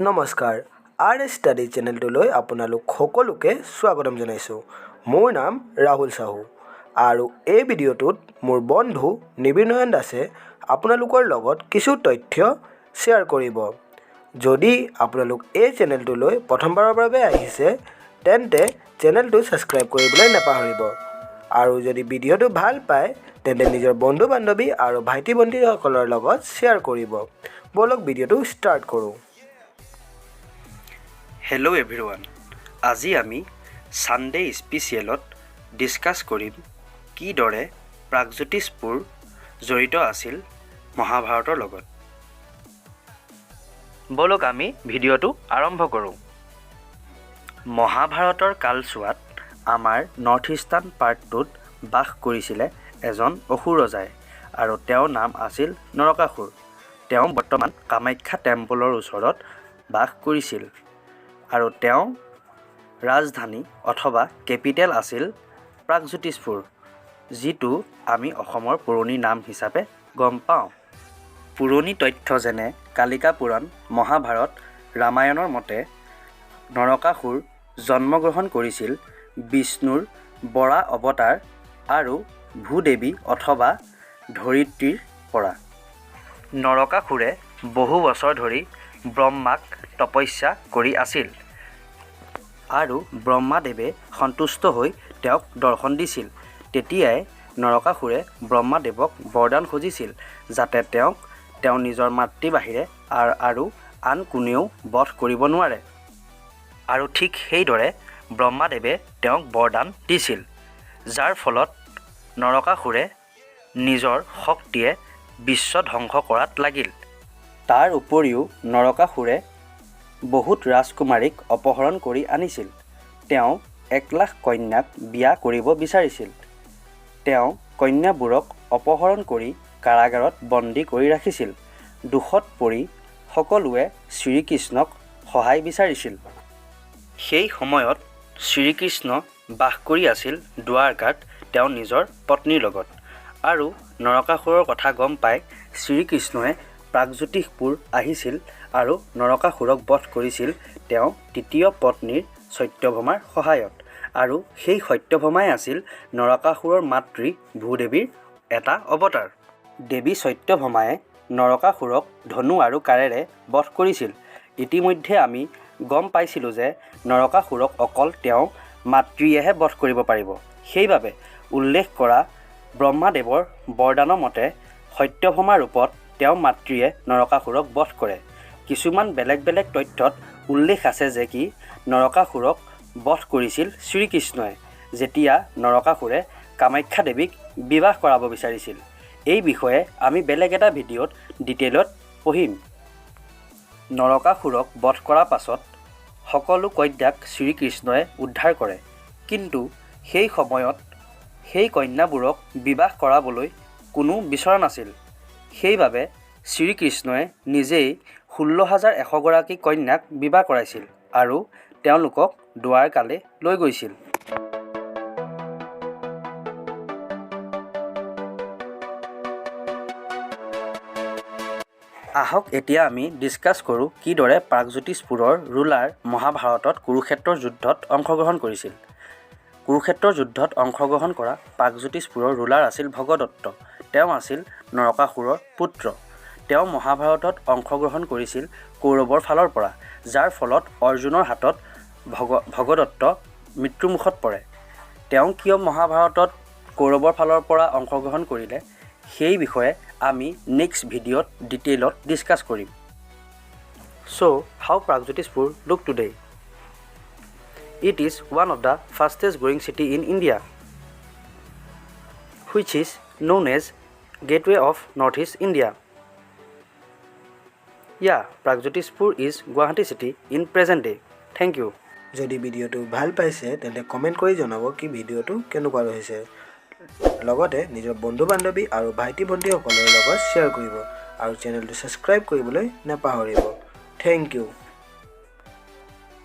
নমস্কাৰ R study চেনেলটোলৈ আপোনালোক সকলোকে স্বাগতম জনাইছোঁ। মোৰ নাম ৰাহুল সাহু আৰু এই ভিডিঅ'টোত মোৰ বন্ধু নিবিৰ নয়ন দাসে আপোনালোকৰ লগত কিছু তথ্য শ্বেয়াৰ কৰিব। যদি আপোনালোক এই চেনেলটোলৈ প্ৰথমবাৰৰ বাবে আহিছে তেন্তে চেনেলটো ছাবস্ক্ৰাইব কৰিবলৈ নাপাহৰিব আৰু যদি ভিডিঅ'টো ভাল পায় তেন্তে নিজৰ বন্ধু বান্ধৱী আৰু ভাইটি ভণ্টিসকলৰ লগত শ্বেয়াৰ কৰিব। বলক ভিডিঅ'টো ষ্টাৰ্ট কৰোঁ। হেল্ল' এভৰিৱান, আজি আমি ছানডে স্পেচিয়েলত ডিছকাছ কৰিম কিদৰে প্ৰাগজ্যোতিষপুৰ জড়িত আছিল মহাভাৰতৰ লগত। বলক আমি ভিডিঅ'টো আৰম্ভ কৰোঁ। মহাভাৰতৰ কালচোৱাত আমাৰ নৰ্থ ইষ্টাৰ্ণ পাৰ্টটোত বাস কৰিছিলে এজন অসুৰ ৰজাই আৰু তেওঁৰ নাম আছিল নৰকাসুৰ। তেওঁ বৰ্তমান কামাখ্যা টেম্পলৰ ওচৰত বাস কৰিছিল আৰু তেওঁ ৰাজধানী অথবা কেপিটেল আছিল প্ৰাগজ্যোতিষপুৰ, যিটো আমি অসমৰ পুৰণি নাম হিচাপে গম পাওঁ। পুৰণি তথ্য যেনে কালিকা পুৰাণ, মহাভাৰত, ৰামায়ণৰ মতে নৰকাসুৰ জন্মগ্ৰহণ কৰিছিল বিষ্ণুৰ বৰা অৱতাৰ আৰু ভূদেৱী অথবা ধৰিত্ৰীৰ পৰা। নৰকাসুৰে বহু বছৰ ধৰি ব্ৰহ্মাক তপস্যা কৰি আছিল আৰু ব্ৰহ্মাদেৱে সন্তুষ্ট হৈ তেওঁক দৰ্শন দিছিল। তেতিয়াই নৰকাসুৰে ব্ৰহ্মাদেৱক বৰদান খুজিছিল যাতে তেওঁ নিজৰ মাতৃ বাহিৰে আৰু আন কোনেও বধ কৰিব নোৱাৰে, আৰু ঠিক সেইদৰে ব্ৰহ্মাদেৱে তেওঁক বৰদান দিছিল, যাৰ ফলত নৰকাসুৰে নিজৰ শক্তিয়ে বিশ্ব ধ্বংস কৰাত লাগিল। তাৰ উপৰিও নৰকাসুৰে বহুত ৰাজকুমাৰীক অপহৰণ কৰি আনিছিল। তেওঁ 1,00,000 কন্যাক বিয়া কৰিব বিচাৰিছিল। তেওঁ কন্যাবোৰক অপহৰণ কৰি কাৰাগাৰত বন্দী কৰি ৰাখিছিল। দুখত পৰি সকলোৱে শ্ৰীকৃষ্ণক সহায় বিচাৰিছিল। সেই সময়ত শ্ৰীকৃষ্ণ বাস কৰি আছিল দ্বাৰকাত তেওঁ নিজৰ পত্নীৰ লগত, আৰু নৰকাসুৰৰ কথা গম পাই শ্ৰীকৃষ্ণই প্ৰাগজ্যোতিষপুৰ আহিছিল আৰু নৰকাসুৰক বধ কৰিছিল তেওঁ তৃতীয় পত্নীৰ সত্যভামাৰ সহায়ত। আৰু সেই সত্যভামাই আছিল নৰকাসুৰৰ মাতৃ ভূদেৱীৰ এটা অৱতাৰ। দেৱী সত্যভামায়ে নৰকাসুৰক ধনু আৰু কাঁড়েৰে বধ কৰিছিল। ইতিমধ্যে আমি গম পাইছিলোঁ যে নৰকাসুৰক অকল তেওঁ মাতৃয়েহে বধ কৰিব পাৰিব। সেইবাবে উল্লেখ কৰা ব্ৰহ্মাদেৱৰ বৰদানৰ মতে সত্যভামা ৰূপত তেওঁৰ মাতৃয়ে নৰকাসুৰক বধ কৰে। কিছুমান বেলেগ বেলেগ তথ্যত উল্লেখ আছে যে কি নৰকাসুৰক বধ কৰিছিল শ্ৰীকৃষ্ণই যেতিয়া নৰকাসুৰে কামাখ্যা দেৱীক বিবাহ কৰাব বিচাৰিছিল। এই বিষয়ে আমি বেলেগ এটা ভিডিঅ'ত ডিটেইলত পঢ়িম। নৰকাসুৰক বধ কৰাৰ পাছত সকলো কন্যাক শ্ৰীকৃষ্ণই উদ্ধাৰ কৰে, কিন্তু সেই সময়ত সেই কন্যাবোৰক বিবাহ কৰাবলৈ কোনো বিচৰা নাছিল। সেইবাবে শ্ৰীকৃষ্ণই নিজেই 16,100 গৰাকী কন্যাক বিবাহ কৰাইছিল আৰু তেওঁলোকক দ্বাৰকালৈ লৈ গৈছিল। আহক এতিয়া আমি ডিছকাছ কৰোঁ কিদৰে প্ৰাগজ্যোতিষপুৰৰ ৰুলাৰ মহাভাৰতত কুৰুক্ষেত্ৰৰ যুদ্ধত অংশগ্ৰহণ কৰিছিল। কুৰুক্ষেত্ৰৰ যুদ্ধত অংশগ্ৰহণ কৰা প্ৰাগজ্যোতিষপুৰৰ ৰুলাৰ আছিল ভগদত্ত। তেওঁ আছিল নৰকাসুৰৰ পুত্ৰ। তেওঁ মহাভাৰতত অংশগ্ৰহণ কৰিছিল কৌৰৱৰ ফালৰ পৰা, যাৰ ফলত অৰ্জুনৰ হাতত ভগদত্ত মৃত্যুমুখত পৰে। তেওঁ কিয় মহাভাৰতত কৌৰৱৰ ফালৰ পৰা অংশগ্ৰহণ কৰিলে সেই বিষয়ে আমি নেক্সট ভিডিঅ'ত ডিটেইলত ডিছকাছ কৰিম। So' how Pragjyotishpur look today? It is one of the fastest growing city in India, which is known as Gateway of Northeast India. Yeah, Pragjotishpur is Guwahati city in present day. Thank you. যদি ভিডিঅ'টো ভাল পাইছে তেন্তে comment কৰি জনাব কি ভিডিঅ'টো কেনেকুৱা হৈছে। লগতে নিজৰ বন্ধু বান্ধৱী আৰু ভাইটি ভণ্টিসকলৰ লগত শ্বেয়াৰ কৰিব আৰু চেনেলটো ছাবস্ক্ৰাইব কৰিবলৈ নাপাহৰিব। Thank U.